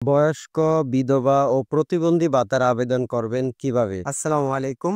বয়স্ক, বিধবা ও প্রতিবন্ধী ভাতার আবেদন করবেন কিভাবে? আসসালামু আলাইকুম।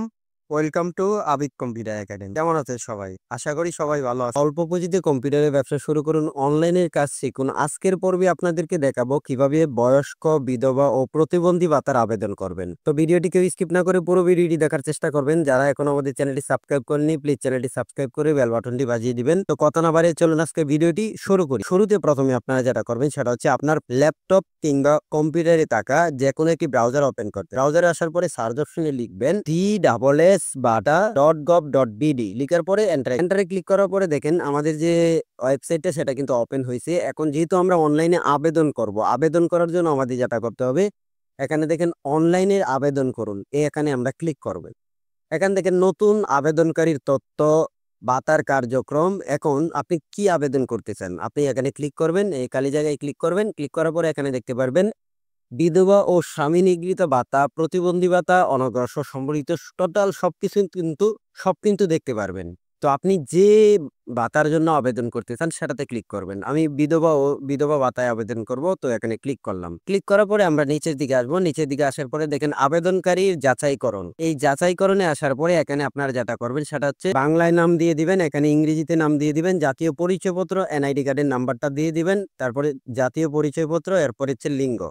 Welcome to Abid computer academy. কেমন আছেন সবাই? আশা করি সবাই ভালো আছেন। অল্প পুঁজিতে কম্পিউটারের ব্যবসা শুরু করুন, অনলাইনের কাজ শিখুন। আজকের পর্বে আপনাদেরকে দেখাবো কিভাবে বয়স্ক, বিধবা ও প্রতিবন্ধী ভাতার আবেদন করবেন। তো ভিডিওটি কেউ স্কিপ না করে পুরো ভিডিওটি দেখার চেষ্টা করবেন। যারা এখন আমাদের চ্যানেলটি সাবস্ক্রাইব করেননি, প্লিজ চ্যানেলটি সাবস্ক্রাইব করে বেল বাটনটি বাজিয়ে দিবেন। তো কথা না বাড়িয়ে চলুন আজকে ভিডিওটি শুরু করি। শুরুতে প্রথমে আপনারা যেটা করবেন সেটা হচ্ছে আপনার ল্যাপটপ কিংবা কম্পিউটারে থাকা যে কোনো একটি ব্রাউজার ওপেন করতে। ব্রাউজারে আসার পরে সার্চ অপশনে লিখবেন DSS-BATA.gov.bd লিখার পরে এন্টারে ক্লিক করার পরে দেখেন আমাদের যে ওয়েবসাইটটা সেটা কিন্তু ওপেন হয়েছে। এখন যেহেতু আমরা অনলাইনে আবেদন করব, আবেদন করার জন্য আমাদের যেটা করতে হবে, এখানে দেখেন অনলাইনে আবেদন করুন, এখানে আমরা ক্লিক করবেন। এখান থেকে নতুন আবেদনকারীর তথ্য, ভাতার কার্যক্রম। এখন আপনি কি আবেদন করতে চান, আপনি এখানে ক্লিক করবেন, এই কালি জায়গায় ক্লিক করবেন। ক্লিক করার পরে এখানে দেখতে পারবেন বিধবা ও স্বামী নিগৃহীত ভাতা, প্রতিবন্ধী ভাতা, অনগ্রসর সম্বলিত টোটাল সব কিন্তু দেখতে পারবেন। তো আপনি যে ভাতার জন্য আবেদন করতে চান সেটাতে ক্লিক করবেন। আমি বিধবা ভাতায় আবেদন করব, তো এখানে ক্লিক করলাম। ক্লিক করার পরে আমরা নিচের দিকে আসবো। নিচের দিকে আসার পরে দেখেন আবেদনকারীর যাচাইকরণ। এই যাচাইকরণে আসার পরে এখানে আপনারা যেটা করবেন সেটা হচ্ছে বাংলায় নাম দিয়ে দিবেন, এখানে ইংরেজিতে নাম দিয়ে দিবেন, জাতীয় পরিচয়পত্র এনআইডি কার্ডের নাম্বারটা দিয়ে দিবেন, তারপরে জাতীয় পরিচয়পত্র, এরপর হচ্ছে লিঙ্গ।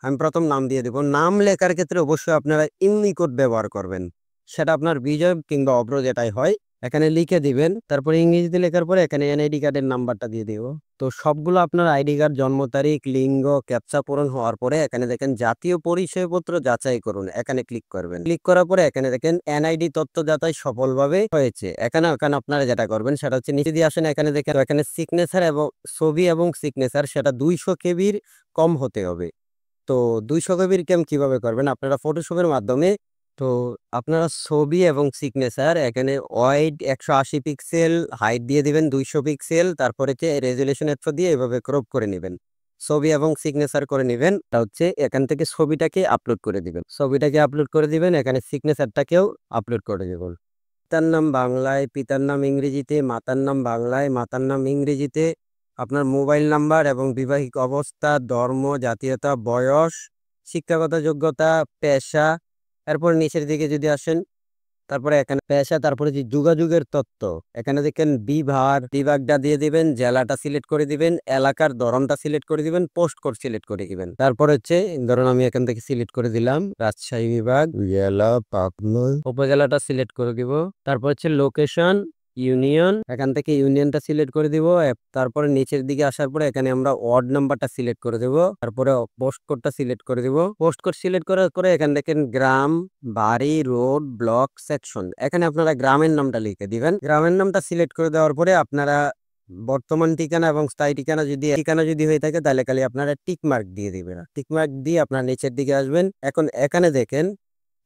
আমি প্রথম নাম দিয়ে দেব। নাম লেখার ক্ষেত্রে অবশ্যই আপনারা ইউনিকোড ব্যবহার করবেন, সেটা আপনার বিজয় কিংবা অভ্র যেটাই হয় এখানে লিখে দিবেন। তারপরে ইংরেজিতে লেখার পরে এখানে এনআইডি কার্ডের নাম্বারটা দিয়ে দিব। তো সবগুলো আপনার আইডি কার্ড, জন্ম তারিখ, লিঙ্গ, ক্যাপচা পূরণ হওয়ার পরে এখানে দেখেন জাতীয় পরিচয়পত্র যাচাই করুন, এখানে ক্লিক করবেন। ক্লিক করার পরে এখানে দেখেন এনআইডি তথ্য যাচাই সফলভাবে হয়েছে। এখানে আপনারা যেটা করবেন সেটা হচ্ছে নিচে দিয়ে আসেন, এখানে দেখেন এখানে সিগনেচার এবং ছবি এবং সিগনেচার সেটা 200 কেবির কম হতে হবে। তো 200 কেবির কিভাবে করবেন আপনারা ফটোশপের মাধ্যমে। তো আপনারা ছবি এবং সিগনেচার এখানে ওয়াইড 180 পিক্সেল, হাইট দিয়ে দিবেন 200 পিক্সেল, তারপরে রেজুলেশন 100 দিয়ে এভাবে ক্রপ করে নেবেন। ছবি এবং সিগনেচার করে নেবেন। তা হচ্ছে এখান থেকে ছবিটাকে আপলোড করে দিবেন, এখানে সিগনেচারটাকেও আপলোড করে দেবেন। পিতার নাম বাংলায়, পিতার নাম ইংরেজিতে, মাতার নাম বাংলায়, মাতার নাম ইংরেজিতে, আপনার মোবাইল নাম্বার এবং বিবাহিক অবস্থা, ধর্ম, জাতীয়তা, বয়স, শিক্ষাগত যোগ্যতা, পেশা। এরপর নিচের দিকে যদি আসেন, তারপরে এখানে পেশা, তারপরে যে যোগাযোগের তথ্য, এখানে দেখেন বিভাগটা দিয়ে দিবেন, জেলাটা সিলেক্ট করে দিবেন, এলাকার ধরনটা সিলেক্ট করে দিবেন, পোস্ট কোড সিলেক্ট করে দিবেন। তারপর হচ্ছে ধরুন আমি এখান থেকে সিলেক্ট করে দিলাম রাজশাহী বিভাগ, জেলা পাবনা, উপজেলাটা সিলেক্ট করে দিব। তারপর হচ্ছে লোকেশন, ইউনিয়ন, এখান থেকে ইউনিয়নটা সিলেক্ট করে দিব। তারপরে নিচের দিকে আসার পরে এখানে আমরা ওয়ার্ড নাম্বারটা সিলেক্ট করে দেব, তারপরে পোস্ট কোডটা সিলেক্ট করে দিব। পোস্ট কোড সিলেক্ট করার পরে এখানে দেখেন গ্রাম, বাড়ি, রোড, ব্লক, সেকশন, এখানে আপনারা গ্রামের নামটা লিখে দিবেন। গ্রামের নামটা সিলেক্ট করে দেওয়ার পরে আপনারা বর্তমান ঠিকানা এবং স্থায়ী ঠিকানা যদি হয়ে থাকে তাহলে খালি আপনারা টিক মার্ক দিয়ে দিবেন। টিক মার্ক দিয়ে আপনার নিচের দিকে আসবেন। এখন এখানে দেখেন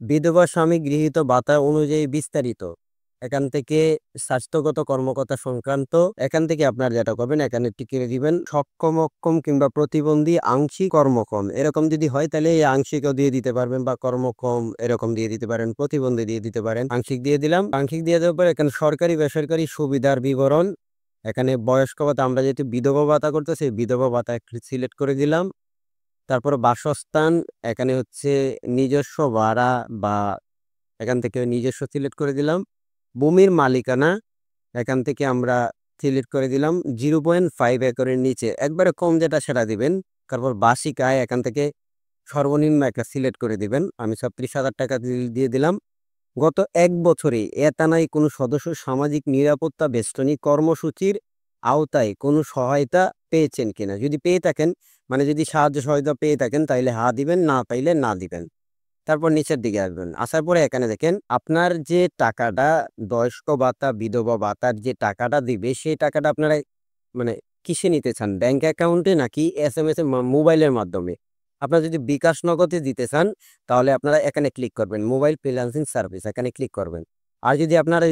বিধবা স্বামী গৃহীত ভাতা অনুযায়ী বিস্তারিত, এখান থেকে স্বাস্থ্যগত কর্মকর্তা সংক্রান্ত, এখান থেকে আপনার যেটা করবেন এখানে টিকে দিবেন সক্ষম, অক্ষম কিংবা প্রতিবন্ধী, আংশিক, কর্মক্ষম এরকম যদি হয় তাহলে এই আংশিকও দিয়ে দিতে পারবেন, বা কর্মক্ষম এরকম দিয়ে দিতে পারেন, প্রতিবন্ধী দিয়ে দিতে পারেন। আংশিক দিয়ে দিলাম। আংশিক দিয়ে দেওয়ার পর এখানে সরকারি বেসরকারি সুবিধার বিবরণ, এখানে বয়স্ক ভাতা, আমরা যেহেতু বিধবা ভাতা করতেছি বিধবা ভাতা সিলেক্ট করে দিলাম। তারপর বাসস্থান, এখানে হচ্ছে নিজস্ব ভাড়া বা এখান থেকে নিজস্ব সিলেক্ট করে দিলাম। ভূমির মালিকানা, এখান থেকে আমরা সিলেক্ট করে দিলাম 0.5 একরের নিচে, একবারে কম যেটা সেটা দিবেন। তারপর বার্ষিক আয়, এখান থেকে সর্বনিম্ন একটা সিলেক্ট করে দিবেন। আমি 36,000 টাকা দিয়ে দিলাম। গত 1 বছরে এতানাই কোনো সদস্য সামাজিক নিরাপত্তা বেষ্টনী কর্মসূচির আওতায় কোনো সহায়তা পেয়েছেন কিনা, যদি পেয়ে থাকেন, মানে যদি সাহায্য সহায়তা পেয়ে থাকেন তাইলে হা দিবেন, না পাইলে না দিবেন। তারপর নিচের দিকে আসবেন। আসার পরে এখানে দেখেন আপনার যে টাকাটা বয়স্ক ভাতা, বিধবা ভাতার যে টাকাটা দিবে সেই টাকাটা আপনারা মানে কিসে নিতে চান, ব্যাংক অ্যাকাউন্টে নাকি SMS এ, মোবাইলের মাধ্যমে। আপনারা যদি বিকাশ নগদে দিতে চান তাহলে আপনারা এখানে ক্লিক করবেন, মোবাইল ফ্রিল্যান্সিং সার্ভিস, এখানে ক্লিক করবেন। আর যদি আপনারা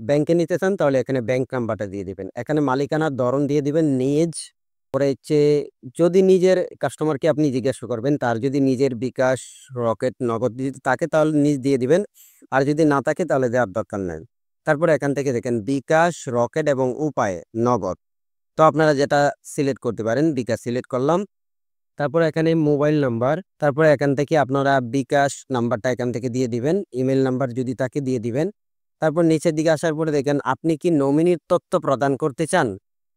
ব্যাংকে নিতে চান তাহলে এখানে ব্যাংক নাম্বারটা দিয়ে দিবেন। এখানে মালিকানার ধরন দিয়ে দিবেন নিজ। পরে হচ্ছে যদি নিজের কাস্টমারকে আপনি জিজ্ঞাসা করবেন, তার যদি নিজের বিকাশ, রকেট, নগদ যদি থাকে তাহলে নিজ দিয়ে দিবেন, আর যদি না থাকে তাহলে দেওয়ার দরকার নেই। তারপরে এখান থেকে দেখেন বিকাশ, রকেট এবং উপায়, নগদ। তো আপনারা যেটা সিলেক্ট করতে পারেন, বিকাশ সিলেক্ট করলাম। তারপর এখানে মোবাইল নাম্বার, তারপর এখান থেকে আপনারা বিকাশ নাম্বারটা এখান থেকে দিয়ে দিবেন, ইমেল নাম্বার যদি তাকে দিয়ে দিবেন। তারপর নিচের দিকে আসার পরে দেখেন আপনি কি নমিনির তথ্য প্রদান করতে চান।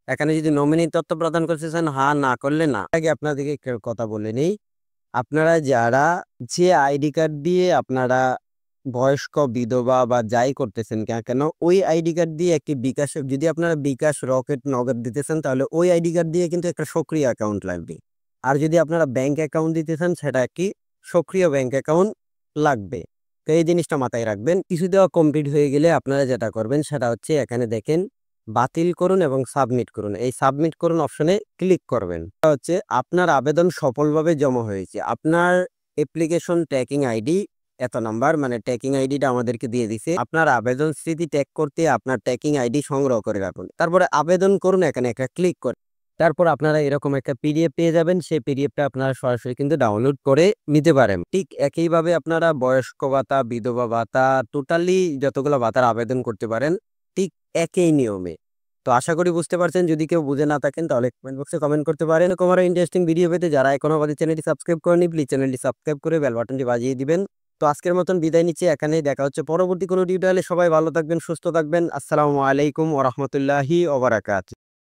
এখানে যদি নমিনির তথ্য প্রদান করতে চান, হ্যাঁ না করলে না। আগে আপনাদেরকে একটা কথা বলে নেই, আপনারা যারা যে আইডি কার্ড দিয়ে আপনারা বয়স্ক বিধবা বা যাই করতেছেন কেন ওই আইডি কার্ড দিয়ে একটি বিকাশ, যদি আপনারা বিকাশ, রকেট, নগদ দিতেছেন তাহলে ওই আইডি কার্ড দিয়ে কিন্তু একটা সক্রিয় অ্যাকাউন্ট লাগবে। আর যদি আপনারা ব্যাংক অ্যাকাউন্ট দিতে চান সেটা একটি সক্রিয় ব্যাংক অ্যাকাউন্ট লাগবে। তো এই জিনিসটা মাথায় রাখবেন। কিছু দেওয়া কমপ্লিট হয়ে গেলে আপনারা যেটা করবেন সেটা হচ্ছে এখানে দেখেন বাতিল করুন এবং সাবমিট করুন, এই সাবমিট করুন অপশনে ক্লিক করবেন। এটা হচ্ছে আপনার আবেদন সফলভাবে জমা হয়েছে। আপনার অ্যাপ্লিকেশন ট্র্যাকিং আইডি এত নাম্বার, মানে ট্র্যাকিং আইডিটা আমাদেরকে দিয়ে দিছে। আপনার আবেদন স্মৃতি ট্যাগ করতে আপনার ট্র্যাকিং আইডি সংগ্রহ করে রাখুন, তারপরে আবেদন করুন, এখানে একটা ক্লিক করে তারপর আপনারা এরকম একটা পিডিএফ পেয়ে যাবেন। সেই পিডিএফটা আপনারা সরাসরি কিন্তু ডাউনলোড করে নিতে পারেন। ঠিক একইভাবে আপনারা বয়স্ক ভাতা, বিধবা ভাতা, টোটালি যতগুলো ভাতার আবেদন করতে পারেন ঠিক একই নিয়মে। তো আশা করি বুঝতে পারছেন। যদি কেউ বুঝে না থাকেন তাহলে কমেন্ট বক্সে কমেন্ট করতে পারেন। এরকম আরো ইন্টারেস্টিং ভিডিও পেতে যারা এখনো আমাদের চ্যানেলটি সাবস্ক্রাইব করেনি, প্লিজ চ্যানেলটি সাবস্ক্রাইব করে বেল বাটনটি বাজিয়ে দিবেন। তো আজকের মতন বিদায় নিচ্ছি, এখানেই দেখা হচ্ছে পরবর্তী কোনো টিউটোরিয়ালে। সবাই ভালো থাকবেন, সুস্থ থাকবেন। আসসালামু আলাইকুম ওয়া রাহমাতুল্লাহি ওয়া বারাকাতুহু।